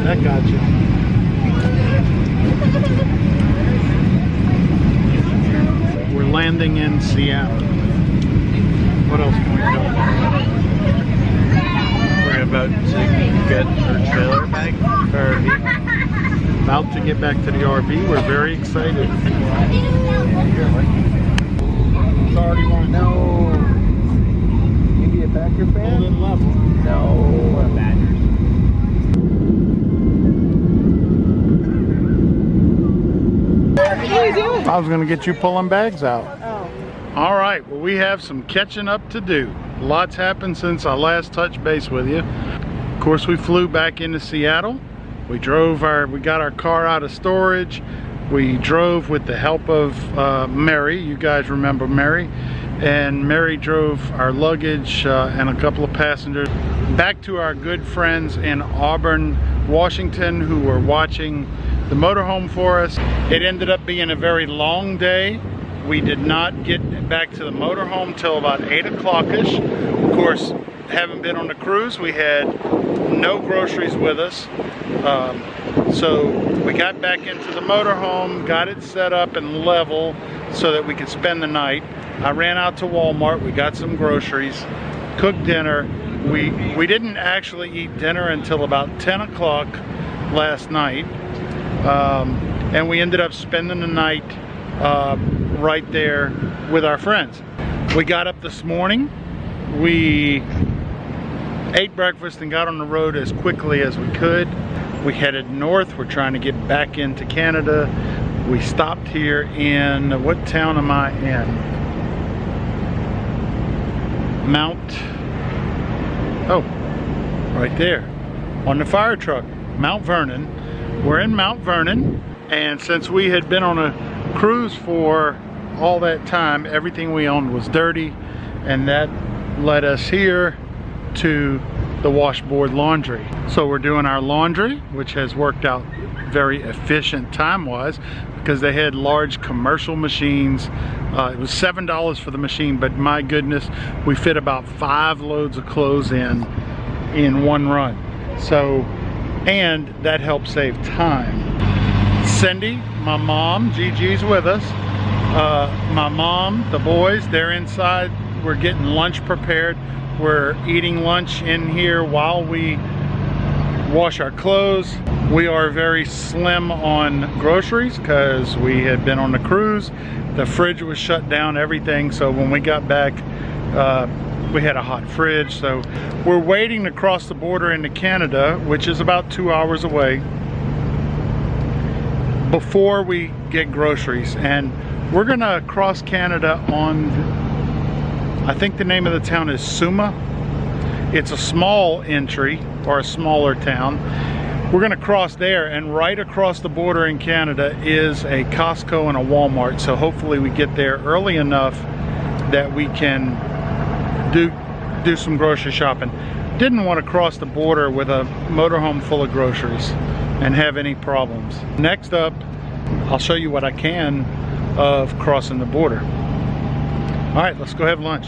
That got you. We're landing in Seattle. What else can we do? We're about to get our trailer back, our RV. About to get back to the RV. We're very excited. It's already running. No. You be a Packer fan? Hold it level. No. Badgers. What are you doing? I was going to get you pulling bags out. Oh. All right, well, we have some catching up to do. Lots happened since I last touched base with you. Of course, we flew back into Seattle. We got our car out of storage. We drove with the help of Mary. You guys remember Mary. And Mary drove our luggage and a couple of passengers back to our good friends in Auburn, Washington, who were watching the motorhome for us. It ended up being a very long day. We did not get back to the motorhome till about 8 o'clock-ish. Of course, having been on the cruise, we had no groceries with us. So we got back into the motorhome, got it set up and level so that we could spend the night. I ran out to Walmart, we got some groceries, cooked dinner. We didn't actually eat dinner until about 10 o'clock last night. And we ended up spending the night right there with our friends. We got up this morning, we ate breakfast and got on the road as quickly as we could. We headed north. We're trying to get back into Canada. We stopped here in, what town am I in? Right there on the fire truck, Mount Vernon. We're in Mount Vernon, and since we had been on a cruise for all that time, everything we owned was dirty, and that led us here to the washboard laundry. So we're doing our laundry, which has worked out very efficient time-wise because they had large commercial machines. It was $7 for the machine, but my goodness, we fit about 5 loads of clothes in one run. So, and that helped save time. Cindy, my mom, Gigi's with us. My mom, the boys, they're inside. We're getting lunch prepared. We're eating lunch in here while we wash our clothes. We are very slim on groceries because we had been on the cruise. The fridge was shut down, everything. So when we got back, we had a hot fridge. So we're waiting to cross the border into Canada, which is about 2 hours away, before we get groceries. And we're gonna cross Canada on, I think the name of the town is Suma. It's a small entry, or a smaller town. We're gonna cross there, and right across the border in Canada is a Costco and a Walmart. So hopefully we get there early enough that we can do some grocery shopping. Didn't want to cross the border with a motorhome full of groceries and have any problems. Next up, I'll show you what I can of crossing the border. All right, let's go have lunch.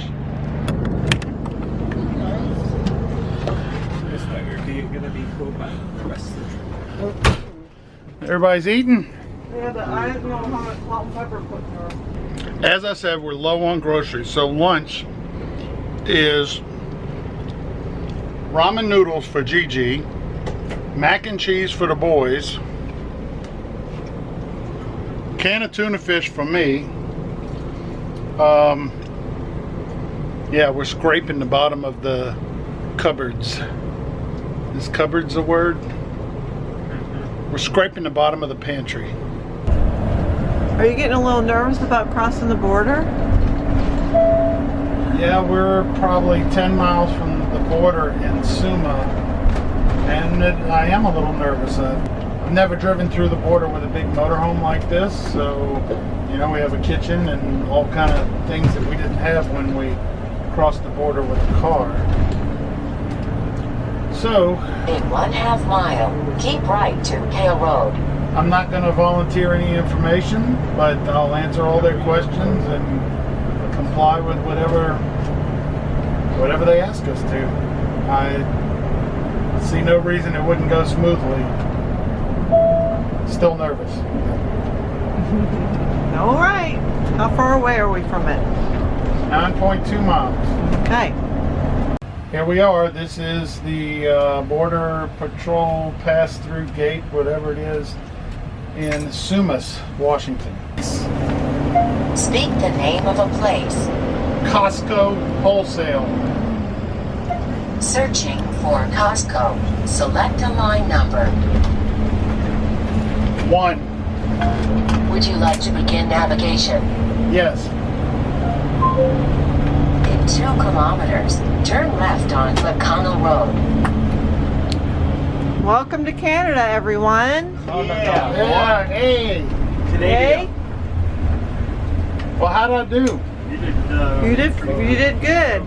Everybody's eating? Yeah, but I didn't know how much salt and pepper put in there. As I said, we're low on groceries, so lunch is ramen noodles for Gigi, mac and cheese for the boys, can of tuna fish for me. Yeah, we're scraping the bottom of the cupboards. Is cupboards a word? We're scraping the bottom of the pantry. Are you getting a little nervous about crossing the border? Yeah, we're probably 10 miles from the border in Suma, and I am a little nervous. I've never driven through the border with a big motorhome like this, so you know, we have a kitchen and all kind of things that we didn't have when we crossed the border with the car. So, in 1/2 mile, keep right to Hale Road. I'm not going to volunteer any information, but I'll answer all their questions and comply with whatever they ask us to. See no reason it wouldn't go smoothly. Still nervous. All right. How far away are we from it? 9.2 miles. Okay. Here we are. This is the Border Patrol pass-through gate, whatever it is, in Sumas, Washington. Speak the name of a place. Costco Wholesale. Searching for Costco. Select a line number. 1. Would you like to begin navigation? Yes. In 2 kilometers, turn left on McConnell Road. Welcome to Canada, everyone. Yeah. Hey. Hey, Well, how'd I do? you did good.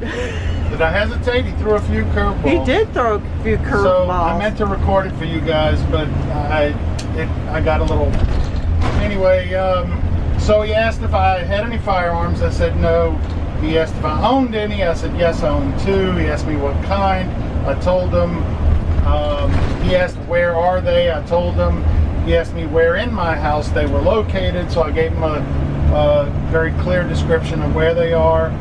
Did I hesitate? He threw a few curveballs. He did throw a few So I curveballs. meant to record it for you guys, but I got a little. Anyway, so he asked if I had any firearms. I said no. He asked if I owned any. I said yes, I own 2. He asked me what kind. I told him. He asked where are they. I told him. He asked me where in my house they were located, so I gave him a very clear description of where they are.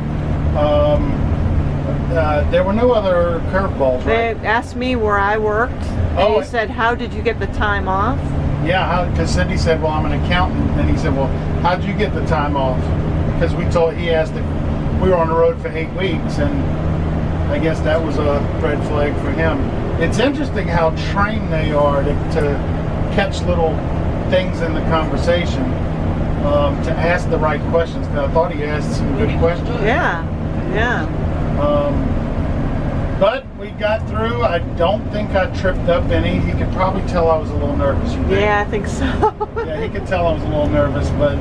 There were no other curveballs, They right? asked me where I worked. And Oh, he said, how did you get the time off? Yeah, because Cindy said, well, I'm an accountant. And he said, well, how'd you get the time off? Because he asked if we were on the road for 8 weeks, and I guess that was a red flag for him. It's interesting how trained they are to catch little things in the conversation, to ask the right questions. Now, I thought he asked some good questions. Yeah. But we got through. I don't think I tripped up any. He could probably tell I was a little nervous. You think? Yeah, I think so. Yeah, he could tell I was a little nervous, but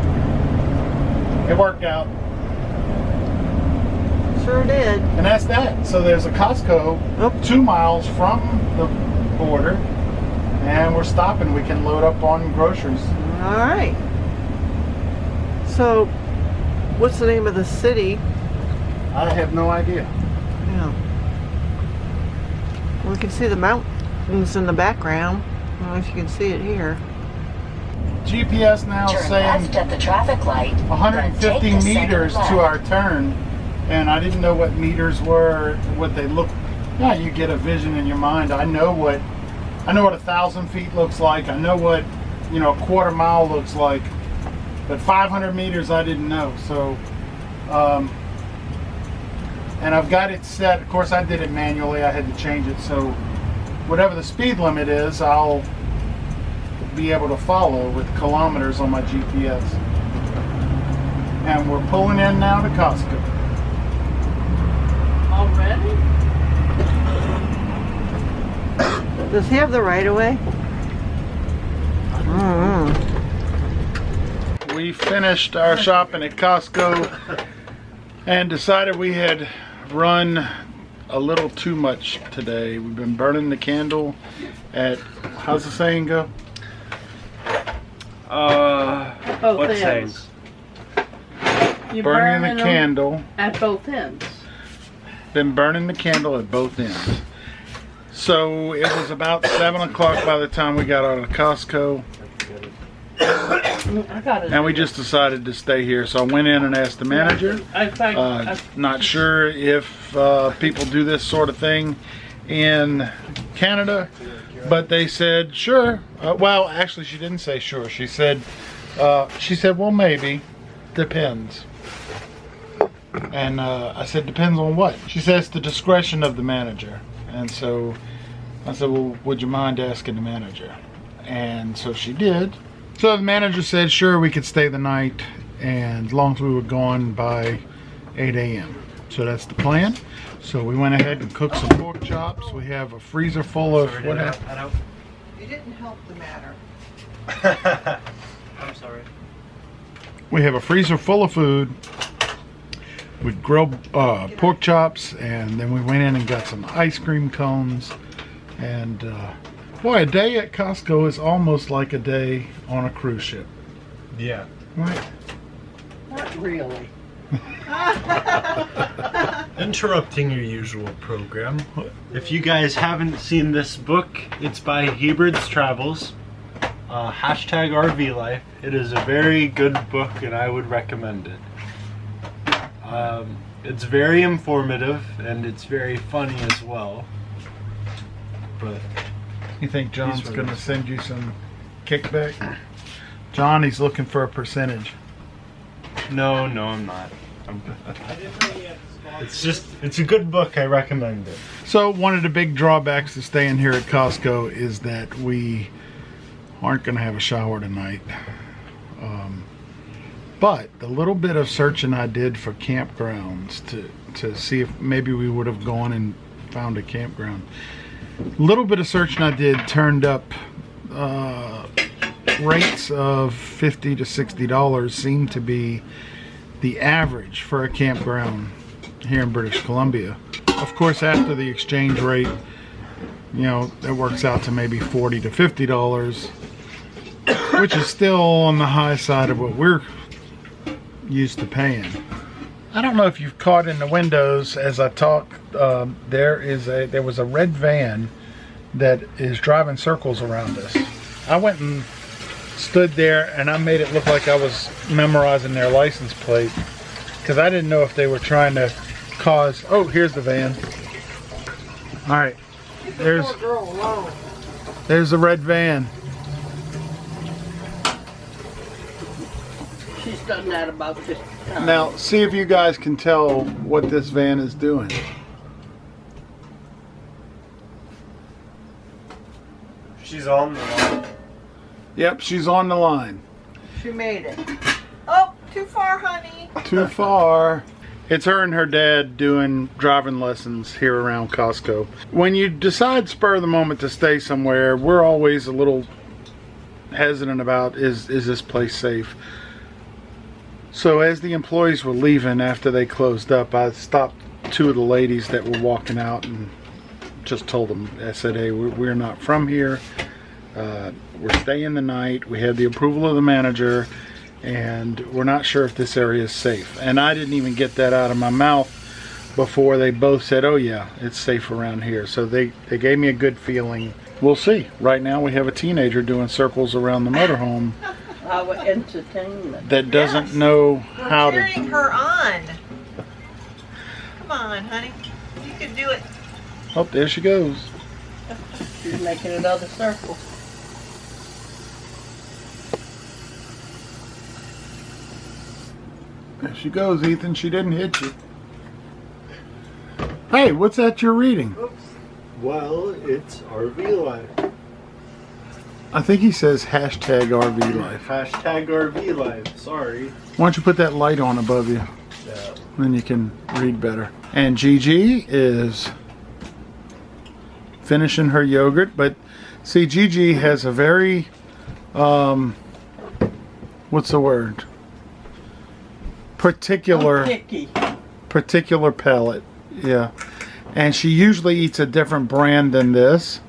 it worked out. Sure did. And that's that. So there's a Costco 2 miles from the border, and we're stopping. We can load up on groceries. All right. So, what's the name of the city? I have no idea. Yeah. We can see the mountains in the background. I don't know if you can see it here. GPS now Turn saying left at the traffic light. then 150 take the second meters left. to our turn, and I didn't know what meters were, what they look. Yeah, you get a vision in your mind. I know what 1,000 feet looks like. I know what a quarter mile looks like, but 500 meters I didn't know. So, and I've got it set. Of course, I did it manually. I had to change it, so whatever the speed limit is, I'll be able to follow with kilometers on my GPS. And we're pulling in now to Costco. Already? Does he have the right of way? We finished our shopping at Costco and decided we had run a little too much today. We've been burning the candle at, how's the saying go? What sayings? You Burning the them candle. at both ends. Been burning the candle at both ends. So it was about 7 o'clock by the time we got out of Costco, I got it. and we just decided to stay here. So I went in and asked the manager. Not sure if people do this sort of thing in Canada, but they said sure. Well, actually, she didn't say sure. She said, well, maybe, depends. And I said, depends on what? She says the discretion of the manager. And so I said, well, would you mind asking the manager? And so she did. So the manager said, sure, we could stay the night, and as long as we were gone by 8 a.m. So that's the plan. So we went ahead and cooked some pork chops. We have a freezer full of what happened? You didn't help the matter. I'm sorry. We have a freezer full of food. We grilled pork chops, and then we went in and got some ice cream cones. And boy, a day at Costco is almost like a day on a cruise ship. Yeah. Right? Not really. Interrupting your usual program. If you guys haven't seen this book, it's by Hebert's Travels. Hashtag RV Life. It is a very good book and I would recommend it. It's very informative and it's very funny as well. But You think John's He's going to really- send you some kickback? John, he's looking for a percentage. no, I'm not. It's a good book. I recommend it. So one of the big drawbacks to staying here at Costco is that we aren't going to have a shower tonight. But the little bit of searching I did for campgrounds to see if maybe we would have gone and found a campground. Little bit of searching I did turned up rates of $50 to $60 seem to be the average for a campground here in British Columbia. Of course, after the exchange rate, you know, that works out to maybe $40 to $50, which is still on the high side of what we're used to paying. I don't know if you've caught in the windows as I talk, there was a red van that is driving circles around us. I went and stood there and I made it look like I was memorizing their license plate because I didn't know if they were trying to cause. Oh, here's the van. All right, there's the red van. She's done that about 50 times. Now, see if you guys can tell what this van is doing. She's on the line. Yep, she's on the line. She made it. Oh, too far, honey. Too far. It's her and her dad doing driving lessons here around Costco. When you decide spur of the moment to stay somewhere, we're always a little hesitant about is this place safe? So as the employees were leaving after they closed up, I stopped two of the ladies that were walking out and just told them, I said, hey, we're not from here. We're staying the night. We had the approval of the manager and we're not sure if this area is safe. And I didn't even get that out of my mouth before they both said, oh yeah, it's safe around here. So they gave me a good feeling. We'll see. Right now we have a teenager doing circles around the motorhome Our entertainment. that doesn't know how We're to. cheering her on. Come on, honey. You can do it. Oh, there she goes. She's making another circle. There she goes, Ethan. She didn't hit you. Hey, what's that you're reading? Well, it's RV Life. I think he says hashtag RV life. Hashtag RV Life. Sorry. Why don't you put that light on above you? Yeah. Then you can read better. And Gigi is finishing her yogurt, but see, Gigi has a very, what's the word? Particular Picky. palate. Yeah. And she usually eats a different brand than this.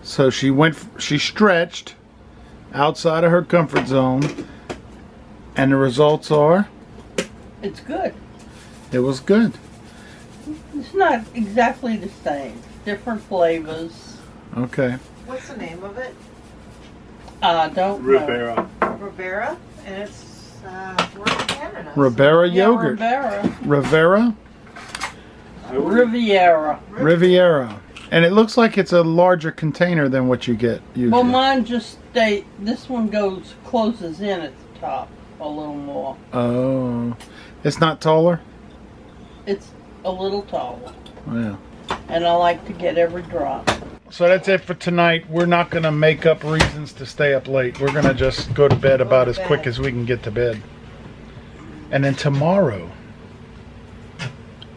So she stretched outside of her comfort zone. And the results are, It's good. it was good. It's not exactly the same. Different flavors. Okay. What's the name of it? Don't know. Rivera. Rivera, and it's we're in Canada. Ribera Yeah, yogurt. Rivera. Rivera? Riviera. And it looks like it's a larger container than what you get usually. Well, mine just this one closes in at the top a little more. Oh. It's not taller? It's a little taller. Yeah. And I like to get every drop. So that's it for tonight. We're not going to make up reasons to stay up late. We're going to just go to bed about as quick as we can get to bed. And then tomorrow,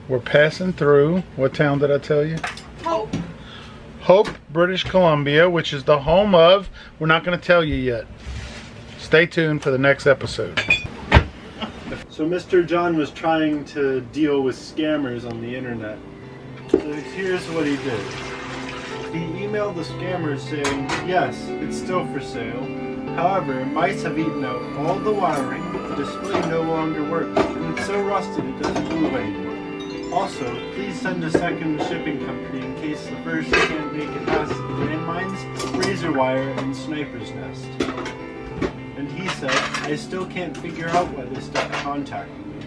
we're passing through, what town did I tell you? Hope, British Columbia, which is the home of, we're not going to tell you yet. Stay tuned for the next episode. So Mr. John was trying to deal with scammers on the internet. So here's what he did. He emailed the scammers saying, yes, it's still for sale. However, mice have eaten out all the wiring. The display no longer works. And it's It's so rusted it doesn't move anymore. Also, please send a second shipping company in case the first can't make it past landmines, razor wire, and sniper's nest. And he said, I still can't figure out why they stopped contacting me.